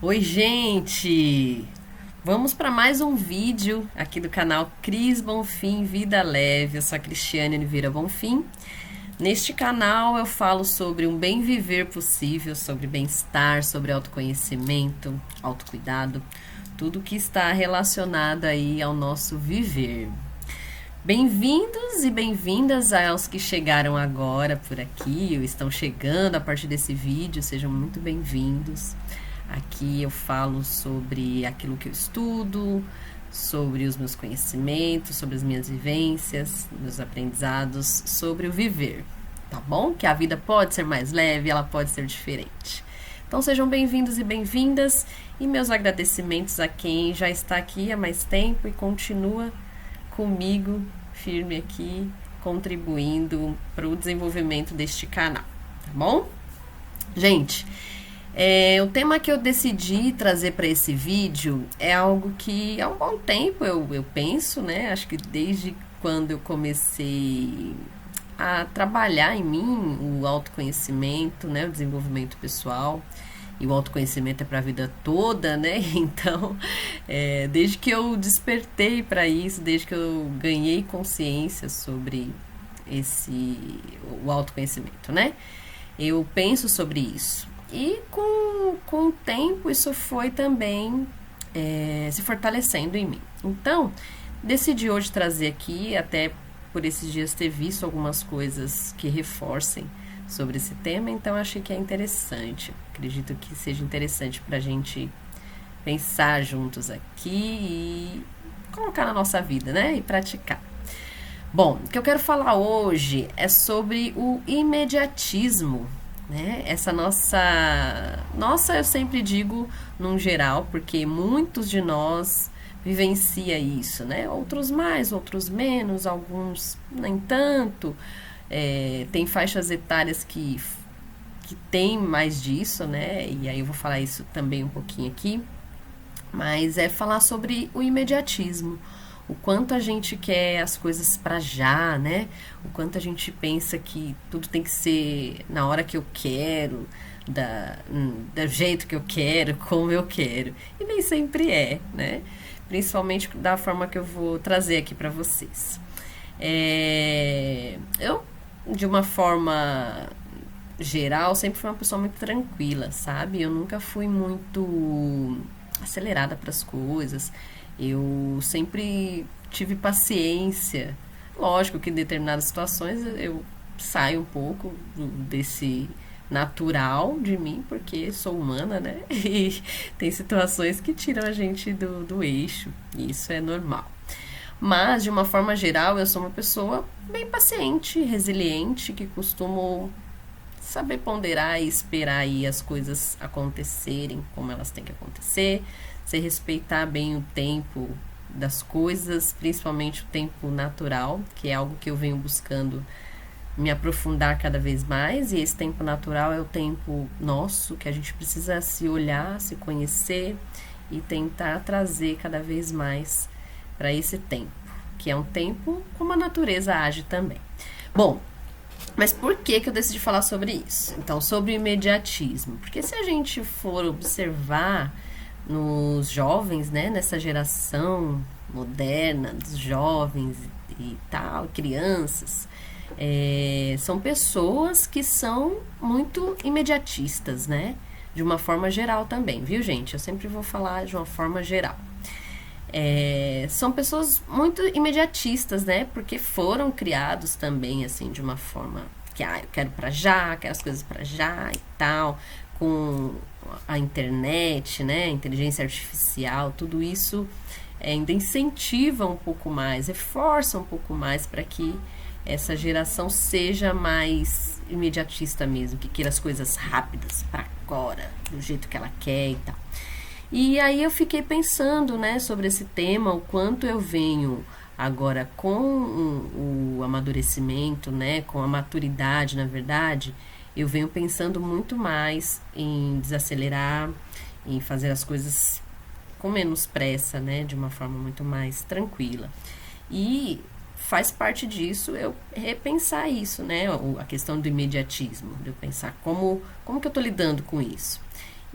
Oi, gente! Vamos para mais um vídeo aqui do canal Cris Bonfim Vida Leve. Eu sou a Cristiane Oliveira Bonfim. Neste canal eu falo sobre um bem viver possível, sobre bem-estar, sobre autoconhecimento, autocuidado, tudo que está relacionado aí ao nosso viver. Bem-vindos e bem-vindas aos que chegaram agora por aqui, ou estão chegando a partir desse vídeo, sejam muito bem-vindos. Aqui eu falo sobre aquilo que eu estudo, sobre os meus conhecimentos, sobre as minhas vivências, meus aprendizados, sobre o viver, tá bom? Que a vida pode ser mais leve, ela pode ser diferente. Então sejam bem-vindos e bem-vindas, e meus agradecimentos a quem já está aqui há mais tempo e continua comigo, firme aqui, contribuindo para o desenvolvimento deste canal, tá bom? Gente, o tema que eu decidi trazer para esse vídeo é algo que há um bom tempo eu penso, né? Acho que desde quando eu comecei a trabalhar em mim o autoconhecimento, né? O desenvolvimento pessoal. E o autoconhecimento é para a vida toda, né? Então, desde que eu despertei para isso, desde que eu ganhei consciência sobre o autoconhecimento, né? Eu penso sobre isso. E com o tempo isso foi também se fortalecendo em mim. Então, decidi hoje trazer aqui, até por esses dias ter visto algumas coisas que reforcem sobre esse tema, então achei que é interessante. Acredito que seja interessante para a gente pensar juntos aqui e colocar na nossa vida, né? E praticar. Bom, o que eu quero falar hoje é sobre o imediatismo, né? Essa nossa, eu sempre digo num geral, porque muitos de nós vivencia isso, né? Outros mais, outros menos, alguns nem tanto. Tem faixas etárias que tem mais disso, né? E aí eu vou falar isso também um pouquinho aqui. Mas é falar sobre o imediatismo. O quanto a gente quer as coisas para já, né? O quanto a gente pensa que tudo tem que ser na hora que eu quero, do jeito que eu quero, como eu quero. E nem sempre é, né? Principalmente da forma que eu vou trazer aqui para vocês. Eu, de uma forma geral, sempre fui uma pessoa muito tranquila, sabe? Eu nunca fui muito acelerada para as coisas. Eu sempre tive paciência. Lógico que em determinadas situações eu saio um pouco desse natural de mim, porque sou humana, né? E tem situações que tiram a gente do eixo, e isso é normal. Mas, de uma forma geral, eu sou uma pessoa bem paciente, resiliente, que costumo saber ponderar e esperar aí as coisas acontecerem como elas têm que acontecer, se respeitar bem o tempo das coisas, principalmente o tempo natural, que é algo que eu venho buscando me aprofundar cada vez mais, e esse tempo natural é o tempo nosso, que a gente precisa se olhar, se conhecer e tentar trazer cada vez mais para esse tempo, que é um tempo como a natureza age também. Bom, mas por que eu decidi falar sobre isso? Então, sobre o imediatismo. Porque se a gente for observar nos jovens, né, nessa geração moderna dos jovens e tal, crianças, são pessoas que são muito imediatistas, né? De uma forma geral também, viu, gente? Eu sempre vou falar de uma forma geral. São pessoas muito imediatistas, né? Porque foram criados também, assim, de uma forma que, eu quero pra já, quero as coisas pra já e tal, com a internet, né? A inteligência artificial, tudo isso ainda incentiva um pouco mais, reforça um pouco mais para que essa geração seja mais imediatista mesmo, que queira as coisas rápidas, pra agora, do jeito que ela quer e tal. E aí eu fiquei pensando, né, sobre esse tema, o quanto eu venho agora com o amadurecimento, né, com a maturidade, na verdade, eu venho pensando muito mais em desacelerar, em fazer as coisas com menos pressa, né, de uma forma muito mais tranquila. E faz parte disso eu repensar isso, né, a questão do imediatismo, de eu pensar como que eu tô lidando com isso.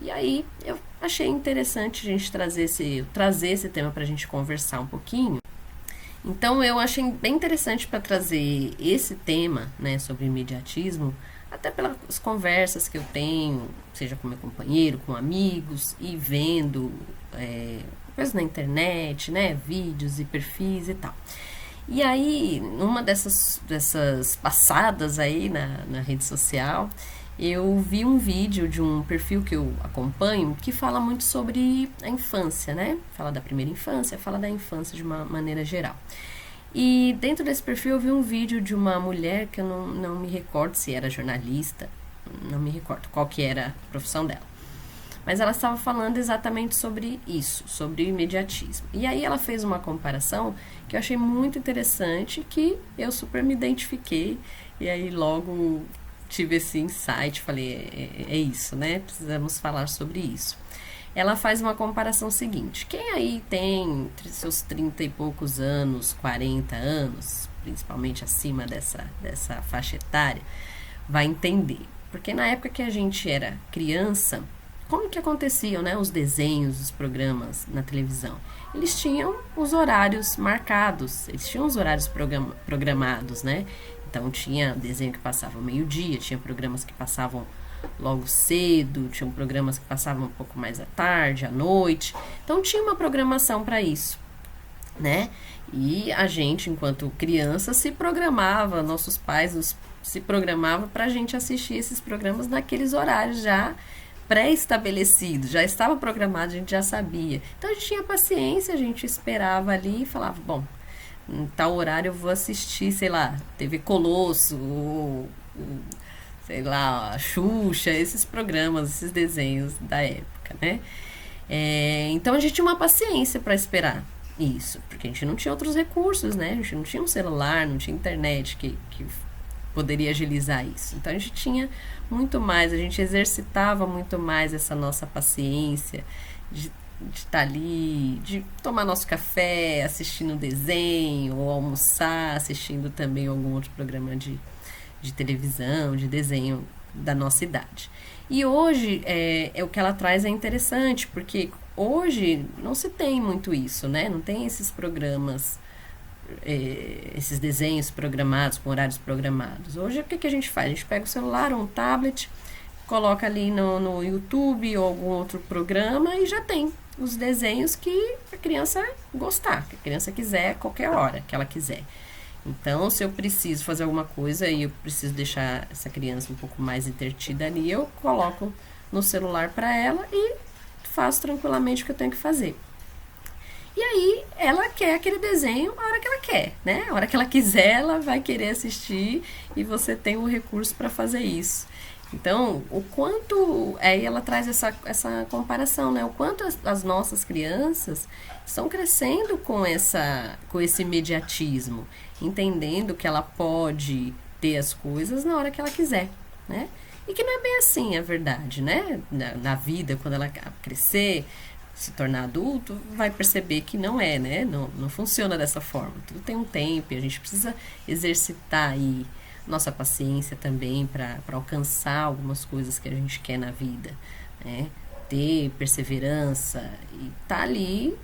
E aí eu achei interessante a gente trazer esse tema para a gente conversar um pouquinho. Então eu achei bem interessante para trazer esse tema, né, sobre imediatismo, até pelas conversas que eu tenho, seja com meu companheiro, com amigos, e vendo coisas na internet, né, vídeos e perfis e tal. E aí, numa dessas passadas aí na rede social, eu vi um vídeo de um perfil que eu acompanho que fala muito sobre a infância, né? Fala da primeira infância, fala da infância de uma maneira geral. E dentro desse perfil eu vi um vídeo de uma mulher que eu não me recordo se era jornalista, não me recordo qual que era a profissão dela. Mas ela estava falando exatamente sobre isso, sobre o imediatismo. E aí ela fez uma comparação que eu achei muito interessante, que eu super me identifiquei. E aí logo tive esse insight, falei, é isso, né? Precisamos falar sobre isso. Ela faz uma comparação seguinte: quem aí tem entre seus 30 e poucos anos, 40 anos, principalmente acima dessa faixa etária, vai entender. Porque na época que a gente era criança, como que aconteciam, né, os desenhos, os programas na televisão? Eles tinham os horários marcados, eles tinham os horários programados, né? Então tinha desenho que passava ao meio-dia, tinha programas que passavam logo cedo, tinham programas que passavam um pouco mais à tarde, à noite. Então tinha uma programação para isso, né? E a gente, enquanto criança, se programava, nossos pais se programavam para a gente assistir esses programas naqueles horários já pré-estabelecido, já estava programado, a gente já sabia. Então a gente tinha paciência, a gente esperava ali e falava, bom, em tal horário eu vou assistir, sei lá, TV Colosso, sei lá, Xuxa, esses programas, esses desenhos da época, né? Então a gente tinha uma paciência para esperar isso, porque a gente não tinha outros recursos, né? A gente não tinha um celular, não tinha internet que poderia agilizar isso. Então a gente tinha muito mais, a gente exercitava muito mais essa nossa paciência de estar ali, de tomar nosso café, assistindo desenho, ou almoçar, assistindo também algum outro programa de televisão, de desenho da nossa idade. E hoje, o que ela traz é interessante, porque hoje não se tem muito isso, né? Não tem esses programas, esses desenhos programados, com horários programados. Hoje, o que a gente faz? A gente pega o celular ou um tablet, coloca ali no YouTube ou algum outro programa e já tem os desenhos que a criança gostar, que a criança quiser a qualquer hora que ela quiser. Então, se eu preciso fazer alguma coisa e eu preciso deixar essa criança um pouco mais entretida ali, eu coloco no celular para ela e faço tranquilamente o que eu tenho que fazer. E aí, ela quer aquele desenho a hora que ela quer, né? A hora que ela quiser, ela vai querer assistir e você tem o recurso para fazer isso. Então, o quanto... Aí ela traz essa comparação, né? O quanto as nossas crianças estão crescendo com esse imediatismo, entendendo que ela pode ter as coisas na hora que ela quiser, né? E que não é bem assim, a verdade, né? Na vida, quando ela crescer, se tornar adulto, vai perceber que não é, né? Não funciona dessa forma. Tudo tem um tempo e a gente precisa exercitar aí nossa paciência também para alcançar algumas coisas que a gente quer na vida, né? Ter perseverança e tá ali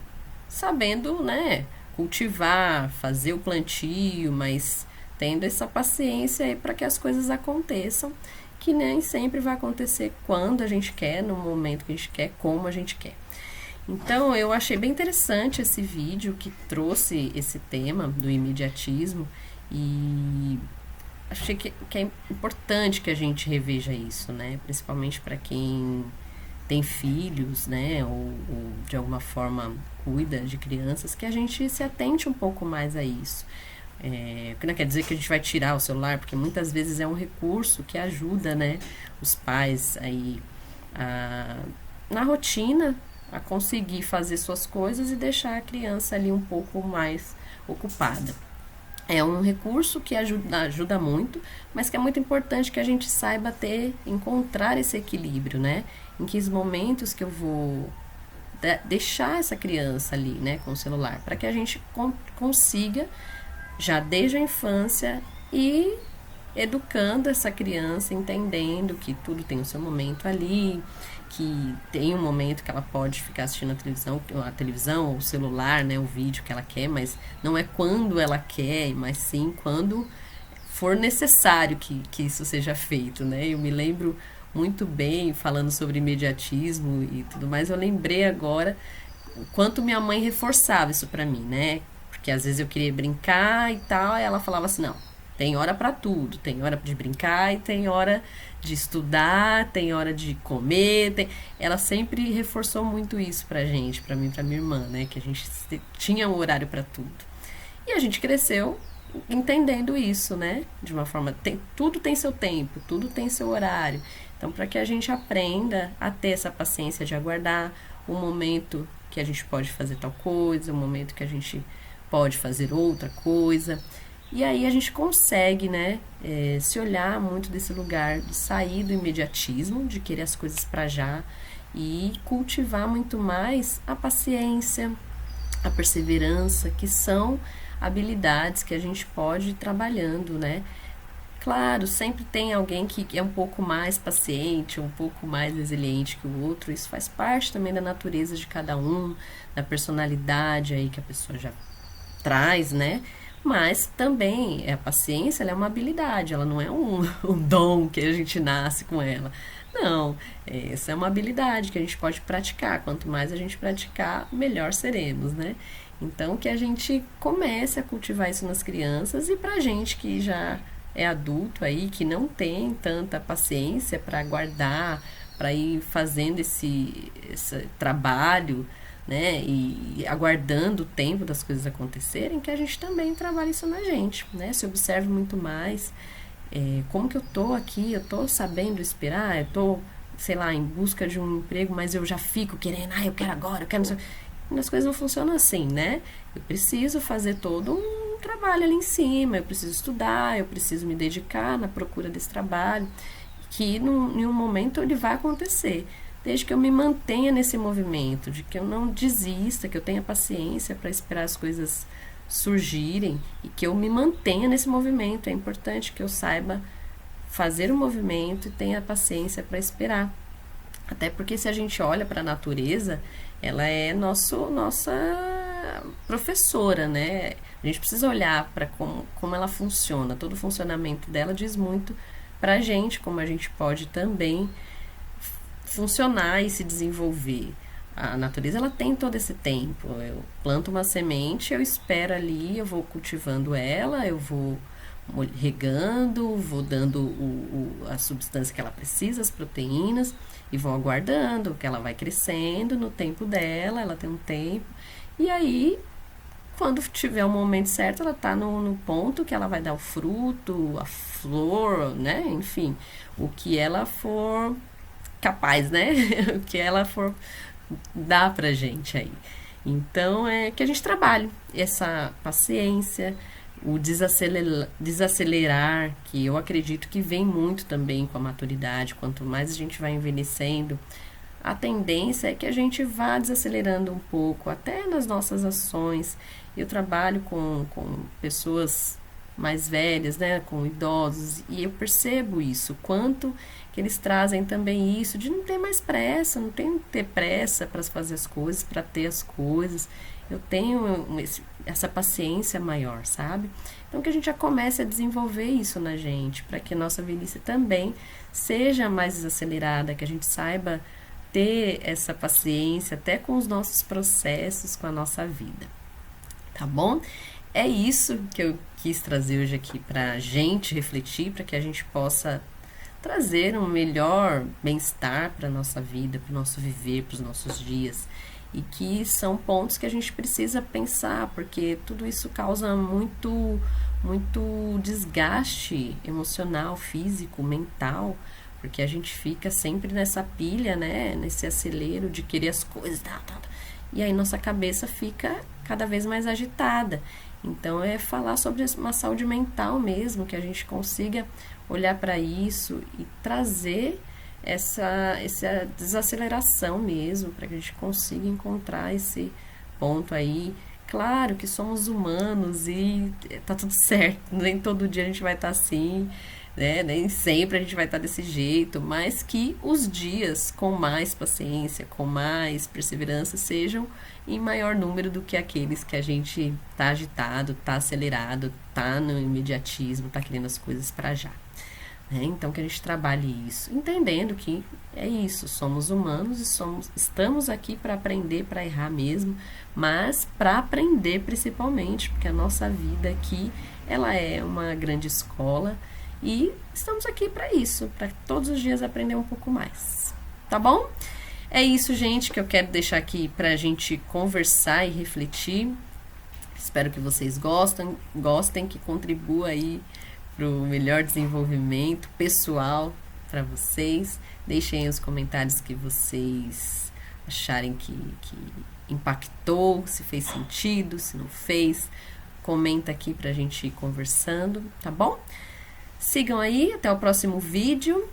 sabendo, né, cultivar, fazer o plantio, mas tendo essa paciência aí para que as coisas aconteçam, que nem sempre vai acontecer quando a gente quer, no momento que a gente quer, como a gente quer. Então, eu achei bem interessante esse vídeo que trouxe esse tema do imediatismo e achei que é importante que a gente reveja isso, né? Principalmente para quem tem filhos, né? Ou de alguma forma cuida de crianças, que a gente se atente um pouco mais a isso. Que não quer dizer que a gente vai tirar o celular, porque muitas vezes é um recurso que ajuda, né, os pais aí na rotina a conseguir fazer suas coisas e deixar a criança ali um pouco mais ocupada. É um recurso que ajuda muito, mas que é muito importante que a gente saiba encontrar esse equilíbrio, né? Em que momentos que eu vou deixar essa criança ali, né, com o celular, para que a gente consiga, já desde a infância, ir educando essa criança, entendendo que tudo tem o seu momento ali, que tem um momento que ela pode ficar assistindo a televisão ou o celular, né, o vídeo que ela quer, mas não é quando ela quer, mas sim quando for necessário que isso seja feito, né? Eu me lembro muito bem, falando sobre imediatismo e tudo mais, eu lembrei agora o quanto minha mãe reforçava isso pra mim, né? Porque às vezes eu queria brincar e tal, e ela falava assim, não, tem hora pra tudo, tem hora de brincar e tem hora de estudar, tem hora de comer, ela sempre reforçou muito isso pra gente, pra mim, pra minha irmã, né? Que a gente tinha um horário pra tudo. E a gente cresceu entendendo isso, né? De uma forma, tudo tem seu tempo, tudo tem seu horário. Então, para que a gente aprenda a ter essa paciência de aguardar o momento que a gente pode fazer tal coisa, o momento que a gente pode fazer outra coisa. E aí a gente consegue, né, se olhar muito desse lugar de sair do imediatismo, de querer as coisas para já e cultivar muito mais a paciência, a perseverança, que são habilidades que a gente pode ir trabalhando, né? Claro, sempre tem alguém que é um pouco mais paciente, um pouco mais resiliente que o outro. Isso faz parte também da natureza de cada um, da personalidade aí que a pessoa já traz, né? Mas também a paciência, ela é uma habilidade, ela não é um dom que a gente nasce com ela. Não, essa é uma habilidade que a gente pode praticar. Quanto mais a gente praticar, melhor seremos, né? Então, que a gente comece a cultivar isso nas crianças e pra gente que já é adulto aí, que não tem tanta paciência para aguardar, para ir fazendo esse trabalho, né, e aguardando o tempo das coisas acontecerem, que a gente também trabalhe isso na gente, né, se observe muito mais, como que eu tô aqui, eu tô sabendo esperar, eu tô, sei lá, em busca de um emprego, mas eu já fico querendo, eu quero agora, eu quero... As coisas não funcionam assim, né? Eu preciso fazer todo um trabalho ali em cima, eu preciso estudar, eu preciso me dedicar na procura desse trabalho, que em um momento ele vai acontecer. Desde que eu me mantenha nesse movimento, de que eu não desista, que eu tenha paciência para esperar as coisas surgirem e que eu me mantenha nesse movimento. É importante que eu saiba fazer o movimento e tenha paciência para esperar. Até porque se a gente olha para a natureza, ela é nossa professora, né? A gente precisa olhar para como ela funciona. Todo o funcionamento dela diz muito para a gente, como a gente pode também funcionar e se desenvolver. A natureza, ela tem todo esse tempo. Eu planto uma semente, eu espero ali, eu vou cultivando ela, eu vou regando, vou dando a substância que ela precisa, as proteínas, e vou aguardando que ela vai crescendo no tempo dela, ela tem um tempo, e aí, quando tiver o momento certo, ela tá no ponto que ela vai dar o fruto, a flor, né, enfim, o que ela for capaz, né, o que ela for dar pra gente aí. Então, é que a gente trabalhe essa paciência, o desacelerar, que eu acredito que vem muito também com a maturidade. Quanto mais a gente vai envelhecendo, a tendência é que a gente vá desacelerando um pouco, até nas nossas ações. Eu trabalho com pessoas mais velhas, né, com idosos, e eu percebo isso, quanto que eles trazem também isso, de não ter mais pressa, não tem que ter pressa para fazer as coisas, para ter as coisas. Eu tenho essa paciência maior, sabe? Então que a gente já comece a desenvolver isso na gente, para que a nossa velhice também seja mais desacelerada, que a gente saiba ter essa paciência até com os nossos processos, com a nossa vida. Tá bom? É isso que eu quis trazer hoje aqui pra gente refletir, para que a gente possa trazer um melhor bem-estar para a nossa vida, para o nosso viver, para os nossos dias. E que são pontos que a gente precisa pensar, porque tudo isso causa muito desgaste emocional, físico, mental, porque a gente fica sempre nessa pilha, né, nesse acelero de querer as coisas, e aí nossa cabeça fica cada vez mais agitada. Então é falar sobre uma saúde mental mesmo, que a gente consiga olhar para isso e trazer essa desaceleração mesmo, para que a gente consiga encontrar esse ponto aí. Claro que somos humanos e tá tudo certo, nem todo dia a gente vai estar assim, né? Nem sempre a gente vai estar desse jeito, mas que os dias com mais paciência, com mais perseverança, sejam em maior número do que aqueles que a gente tá agitado, tá acelerado, tá no imediatismo, tá querendo as coisas para já. Né? Então que a gente trabalhe isso, entendendo que é isso, somos humanos e estamos aqui para aprender, para errar mesmo, mas para aprender principalmente, porque a nossa vida aqui, ela é uma grande escola e estamos aqui para isso, para todos os dias aprender um pouco mais. Tá bom? É isso, gente, que eu quero deixar aqui para a gente conversar e refletir. Espero que vocês gostem, que contribua aí para o melhor desenvolvimento pessoal para vocês. Deixem aí os comentários que vocês acharem que impactou, se fez sentido, se não fez. Comenta aqui para a gente ir conversando, tá bom? Sigam aí, até o próximo vídeo.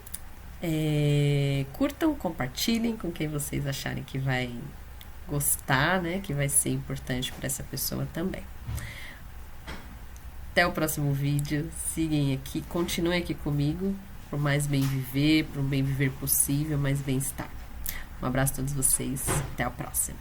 Curtam, compartilhem com quem vocês acharem que vai gostar, né? Que vai ser importante para essa pessoa também. Até o próximo vídeo. Sigam aqui, continuem aqui comigo para mais bem viver, para um bem viver possível, mais bem-estar. Um abraço a todos vocês. Até a próxima.